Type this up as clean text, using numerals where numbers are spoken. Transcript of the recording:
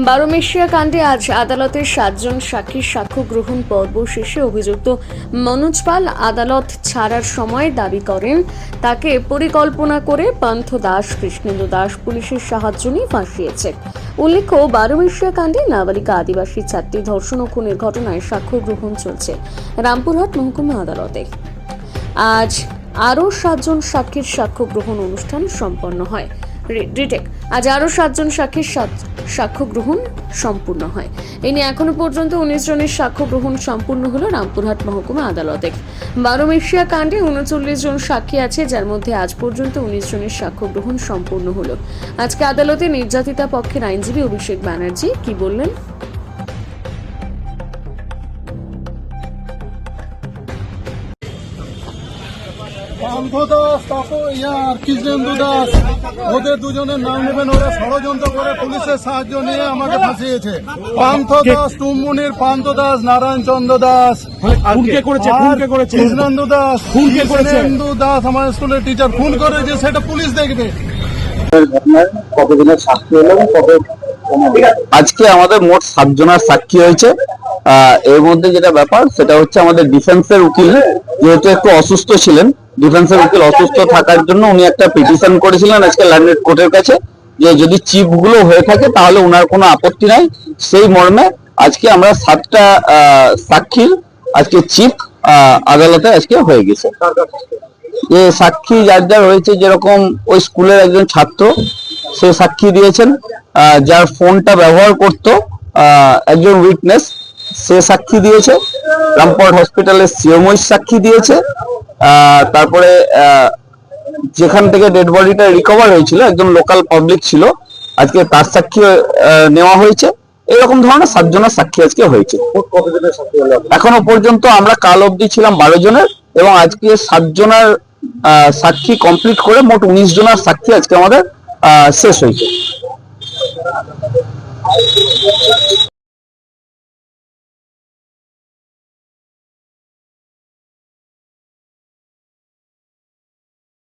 বারোমেশিয়া কাণ্ডে আজ আদালতের 7 জন সাক্ষীর সাক্ষ্য গ্রহণ পর্ব শেষে অভিযুক্ত মনোজ পাল আদালত ছাড়ার সময় দাবি করেন তাকে পরিকল্পনা করে পান্থ দাস কৃষ্ণেন্দু দাস পুলিশের সাহায্য নিয়ে ফাঁসিয়েছে। উল্লেখ্য, বারোমেশিয়া কাণ্ডে নাবালিকা আদিবাসী ছাত্রী ধর্ষণ ও খুনের ঘটনায় সাক্ষ্য গ্রহণ চলছে রামপুরহাট মহকুমা আদালতে। আজ আরও 7 জন সাক্ষীর সাক্ষ্য গ্রহণ অনুষ্ঠান সম্পন্ন হয়। আজ আরও 7 জন সাক্ষীর সাক্ষ্য গ্রহণ সম্পূর্ণ হয়। এই নিয়ে এখনো পর্যন্ত 19 জনের সাক্ষ্য গ্রহণ সম্পূর্ণ হলো রামপুরহাট মহকুমা আদালতে। বারোমেশিয়া কাণ্ডে 39 জন সাক্ষী আছে, যার মধ্যে আজ পর্যন্ত 19 জনের সাক্ষ্য গ্রহণ সম্পূর্ণ হলো। আজকে আদালতে নির্যাতিতা পক্ষের আইনজীবী অভিষেক ব্যানার্জি কি বললেন? পান্থ দাস কৃষ্ণেন্দু দাস ওদের দুজনের নাম নেবেন। ওরা ষড়যন্ত্র করে পুলিশের সাহায্য নিয়ে আমাকে ফাঁসিয়েছে। পান্থ দাস, টুমমুনির পান্থ দাস, নারায়ণ চন্দ্র দাস, কৃষ্ণেন্দু দাস, কৃষ্ণেন্দু দাস আমার স্কুলের টিচার খুন করেছে, সেটা পুলিশ দেখবে। আজকে আমাদের মোট 7 জনের সাক্ষী হয়েছে। এর মধ্যে যেটা ব্যাপার সেটা হচ্ছে আমাদের ডিফেন্সের উকিল যেহেতু একটু অসুস্থ ছিলেন, ডিফেন্সের উকিল অসুস্থ থাকার জন্য উনি একটা পিটিশন করেছিলেন আজকে ল্যান্ডেড কোর্টের কাছে যে যদি চিপ গুলো হয়ে থাকে তাহলে ওনার কোনো আপত্তি নাই। সেই মর্মে আজকে আমরা 7টা সাক্ষীর আজকে চিপ আদালতে আজকে হয়ে গেছে। যে সাক্ষী যার যার হয়েছে, যেরকম ওই স্কুলের একজন ছাত্র সে সাক্ষী দিয়েছেন, যার ফোনটা ব্যবহার করতো একজন উইটনেস সে সাক্ষী দিয়েছে, রামপুরহাট হসপিটালের সিওমই সাক্ষী দিয়েছে, তারপরে যেখান থেকে ডেড বডিটা রিকভার হয়েছিল একজন লোকাল পাবলিক ছিল, আজকে তার সাক্ষী নেওয়া হয়েছে। এরকম ধরনের 7 জনের সাক্ষী আজকে হয়েছে। এখনো পর্যন্ত আমরা কাল অবধি ছিলাম 12 জনের এবং আজকে 7 জনের সাক্ষী কমপ্লিট করে মোট 19 জনের সাক্ষী আজকে আমাদের শেষ হয়েছে।